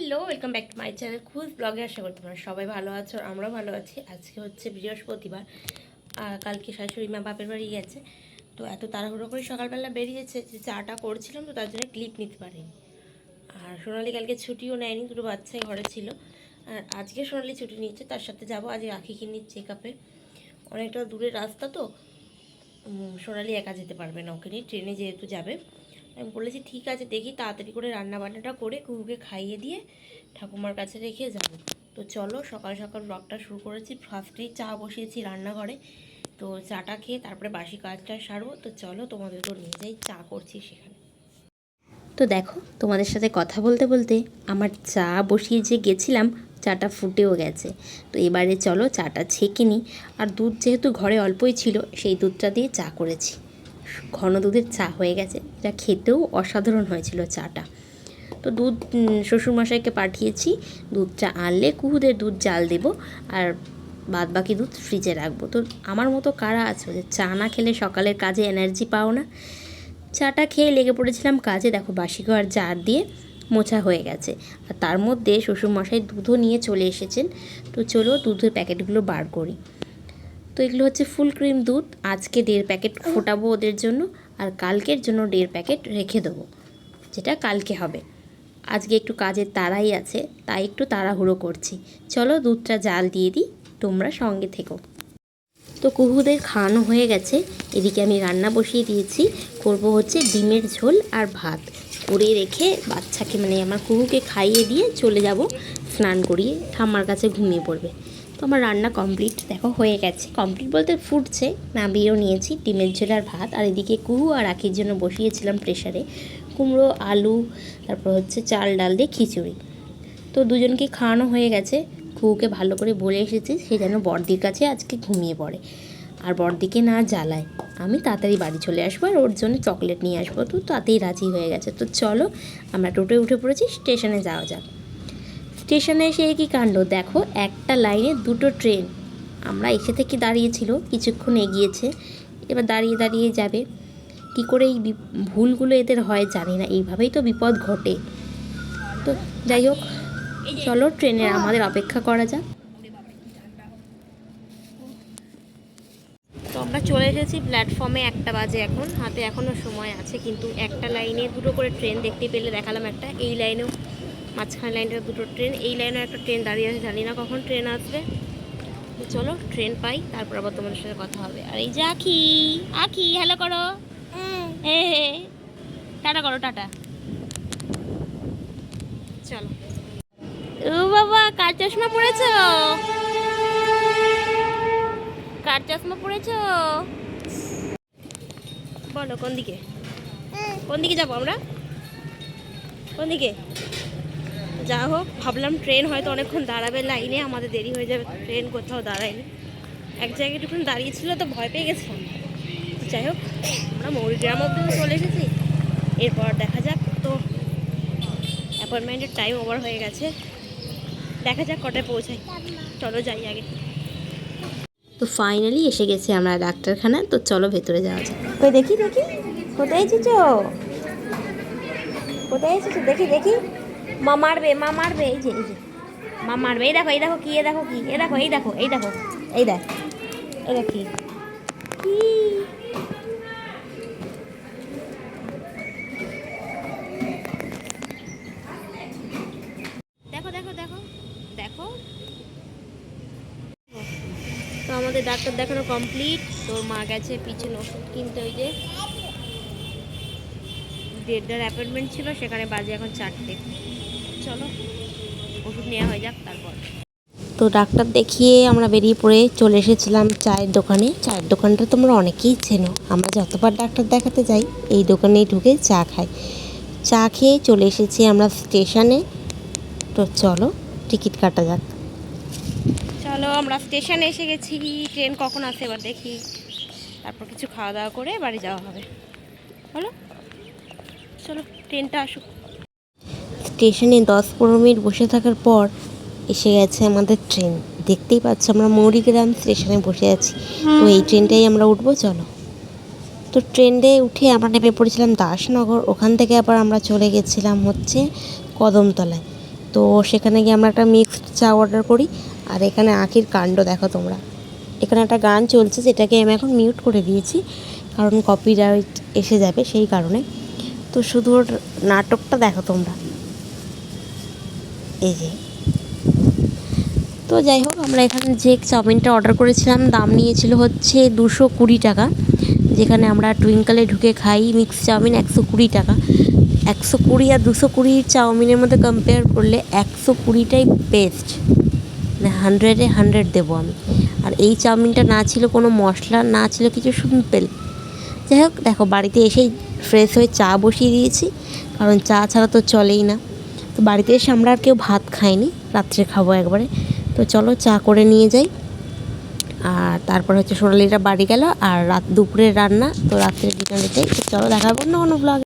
Hello, welcome back to my channel খুব ব্লগে। আশা করি তোমরা সবাই ভালো আছো, আমরাও ভালো আছি। আজকে হচ্ছে বৃহস্পতিবার, কালকে শাশুড়ি মা বাপের বাড়ি গেছে। তো এত তাড়াহুড়ো করে সকালবেলা বেরিয়েছে যে চাটা করছিলাম, তো তার জন্য ক্লিপ নিতে পারিনি। আর সোনালি কালকে ছুটিও নেয়নি, দুটো বাচ্চাই ঘরে ছিল। আর আজকে সোনালি ছুটি নিচ্ছে, তার সাথে যাবো আজ রাখিকে নিয়ে চেক আপে। অনেকটা দূরের রাস্তা তো সোনালি একা যেতে পারবে না, ওকে নিয়ে ট্রেনে যেহেতু যাবে। আমি বলেছি ঠিক আছে, দেখি তাড়াতাড়ি করে রান্না বান্নাটা করে কুকুরকে খাইয়ে দিয়ে ঠাকুমার কাছে রেখে যাব। তো চলো সকাল সকাল ব্লগটা শুরু করেছি। ফার্স্টেই চা বসিয়েছি রান্নাঘরে, তো চাটা খেয়ে তারপরে বাসি কাজটা সারবো। তো চলো তোমাদেরকে নিয়ে যাই, চা করছি সেখানে। তো দেখো, তোমাদের সাথে কথা বলতে বলতে আমার চা বসিয়ে যে গেছিলাম, চাটা ফুটেও গেছে। তো এবারে চলো চাটা ছেঁকে নিই। আর দুধ যেহেতু ঘরে অল্পই ছিল, সেই দুধটা দিয়ে চা করেছি। ঘন দুধের চা হয়ে গেছে, এটা খেতেও অসাধারণ হয়েছিল চাটা। তো দুধ শ্বশুরমশাইকে পাঠিয়েছি, দুধটা আনলে কুহুদের দুধ জাল দেবো, আর বাদ বাকি দুধ ফ্রিজে রাখবো। তো আমার মতো কারা আছো যে চা না খেলে সকালের কাজে এনার্জি পাও না? চাটা খেয়ে লেগে পড়েছিলাম কাজে। দেখো বাসি ঘর জার দিয়ে মোছা হয়ে গেছে, আর তার মধ্যে শ্বশুরমশাই দুধও নিয়ে চলে এসেছেন। তো চলো দুধের প্যাকেটগুলো বার করি। তো এগুলো হচ্ছে ফুল ক্রিম দুধ। আজকে 1.5 প্যাকেট ফোটাবো ওদের জন্য, আর কালকের জন্য 1.5 প্যাকেট রেখে দেবো, যেটা কালকে হবে। আজকে একটু কাজের তাড়াই আছে, তাই একটু তাড়াহুড়ো করছি। চলো দুধটা জাল দিয়ে দিই, তোমরা সঙ্গে থেকো। তো কুহুদের খাওয়ানো হয়ে গেছে, এদিকে আমি রান্না বসিয়ে দিয়েছি। করব হচ্ছে ডিমের ঝোল আর ভাত করে রেখে বাচ্চাকে মানে আমার কুহুকে খাইয়ে দিয়ে চলে যাব স্নান করিয়ে, ঠাম্মার কাছে ঘুমিয়ে পড়বে। তো আমার রান্না কমপ্লিট, দেখো হয়ে গেছে। কমপ্লিট বলতে ফুটছে, নামিয়েও নিয়েছি ডিমের ঝোল আর ভাত। আর এদিকে কুহু আর আখির জন্য বসিয়েছিলাম প্রেশারে কুমড়ো আলু, তারপর হচ্ছে চাল ডাল দিয়ে খিচুড়ি। তো দুজনকে খাওয়ানো হয়ে গেছে। কুহুকে ভালো করে বলে এসেছি সে যেন বড়দির কাছে আজকে ঘুমিয়ে পড়ে, আর বড়দিকে না জ্বালায়। আমি তাড়াতাড়ি বাড়ি চলে আসবো আর ওর জন্য চকলেট নিয়ে আসবো। তো তাতেই রাজি হয়ে গেছে। তো চলো আমরা টোটোয় উঠে পড়েছি, স্টেশনে যাওয়া যাক। স্টেশনে এসে কি কাণ্ড দেখো, একটা লাইনে দুটো ট্রেন। আমরা এসে থেকে দাঁড়িয়েছিল, কিছুক্ষণ এগিয়েছে, এবার দাঁড়িয়ে দাঁড়িয়ে যাবে। কি করে এই ভুলগুলো এদের হয় জানি না, এইভাবেই তো বিপদ ঘটে। তো যাই হোক, চলো ট্রেনের আমাদের অপেক্ষা করা যাক। তো আমরা চলে এসেছি প্ল্যাটফর্মে, 1টা বাজে এখন, হাতে এখনও সময় আছে। কিন্তু একটা লাইনে দুটো করে ট্রেন দেখতে পেলে দেখালাম একটা, এই লাইনেও মাঝখানে লাইনটা দুটো ট্রেন, এই লাইনেও একটা ট্রেন দাঁড়িয়ে আছে, জানি না কখন ট্রেন আসবে। তো চলো ট্রেন পাই তারপর আবার তোমাদের সাথে কথা হবে। আর এই যে আখি, আখি হ্যালো করো, হে হে টাটা করো, টাটা। চলো। ও বাবা, কার চশমা পড়েছো? কার চশমা পড়েছো? বলো কোন দিকে, কোন দিকে যাবো আমরা, কোন দিকে? যা হোক, ভাবলাম ট্রেন হয়তো অনেকক্ষণ দাঁড়াবে লাইনে, আমাদের দেরি হয়ে যাবে। ট্রেন কোথাও দাঁড়ায়নি, এক জায়গায় একটুক্ষণ দাঁড়িয়েছিল, তো ভয় পেয়ে গেছিলাম। যাই হোক, আমরা মৌরিগ্রাম অব্দি চলে এসেছি, এরপর দেখা যাক। তো অ্যাপয়েন্টমেন্টের টাইম ওভার হয়ে গেছে, দেখা যাক কটায় পৌঁছাই। চলো যাই আগে। তো ফাইনালি এসে গেছি আমরা ডাক্তারখানা। তো চলো ভেতরে যাওয়া যাক। ওই দেখি দেখি, কোথায় এসেছো, কোথায় এসেছো? দেখি দেখি, মা মারবে, মা মারবে, এই যে এই যে মা মারবে। এই দেখো, এই দেখো কি, এ দেখো কি, এ দেখো, এই দেখো, এই দেখো, এই দেখ, এই দেখ কি কি। দেখো দেখো দেখো দেখো। তো আমাদের ডাক্তার দেখানো কমপ্লিট। তোর মা গেছে পিছনে ওষুধ কিনতে, ওই যে 1:30টার অ্যাপয়েন্টমেন্ট ছিল, সেখানে বাজে এখন 4টে। চলো ওষুধ নেওয়া হয়ে যাক তারপর। তো ডাক্তার দেখিয়ে আমরা বেরিয়ে পড়ে চলে এসেছিলাম চায়ের দোকানে। চায়ের দোকানটা তোমরা অনেকেই চেনো, আমরা যতবার ডাক্তার দেখাতে যাই এই দোকানেই ঢুকে চা খাই। চা খেয়ে চলে এসেছি আমরা স্টেশনে। তো চলো টিকিট কাটা যাক। চলো আমরা স্টেশনে এসে গেছি, ট্রেন কখন আসে এবার দেখি, তারপর কিছু খাওয়া দাওয়া করে বাড়ি যাওয়া হবে। বলো, চলো ট্রেনটা আসুক। স্টেশনে 10-15 মিনিট বসে থাকার পর এসে গেছে আমাদের ট্রেন। দেখতেই পাচ্ছ আমরা মৌরিগ্রাম স্টেশনে বসে আছি। তো এই ট্রেনটাই আমরা উঠবো, চলো। তো ট্রেনে উঠে আমরা নেমে পড়েছিলাম দাসনগর, ওখান থেকে আবার আমরা চলে গেছিলাম হচ্ছে কদমতলায়। তো সেখানে গিয়ে আমরা একটা মিক্সড চা অর্ডার করি। আর এখানে আঁখির কাণ্ড দেখো তোমরা, এখানে একটা গান চলছে যেটাকে আমি এখন মিউট করে দিয়েছি, কারণ কপিরাইট এসে যাবে সেই কারণে। তো শুধু ওর নাটকটা দেখো তোমরা, এই যে। তো যাই হোক, আমরা এখানে যে চাউমিনটা অর্ডার করেছিলাম দাম নিয়েছিল হচ্ছে 220 টাকা, যেখানে আমরা টুইঙ্কেলে ঢুকে খাই মিক্স চাউমিন 120 টাকা। 120 আর 220 চাউমিনের মধ্যে কম্পেয়ার করলে 120টাই বেস্ট, মানে 100-এ 100 দেবো আমি। আর এই চাউমিনটা না ছিল কোনো মশলা, না ছিল কিছু, সিম্পল। যাই হোক, দেখো বাড়িতে এসেই ফ্রেশ হয়ে চা বসিয়ে দিয়েছি, কারণ চা ছাড়া তো চলেই না। তো বাড়িতে এসে আমরা আর কেউ ভাত খাইনি, রাত্রে খাবো একবারে। তো চলো চা করে নিয়ে যাই। আর তারপর হচ্ছে সোনালিরা বাড়ি গেল, আর দুপুরের রান্না তো রাত্রে ডিনার এটাই। তো চলো দেখাবো না কোনো ব্লগ।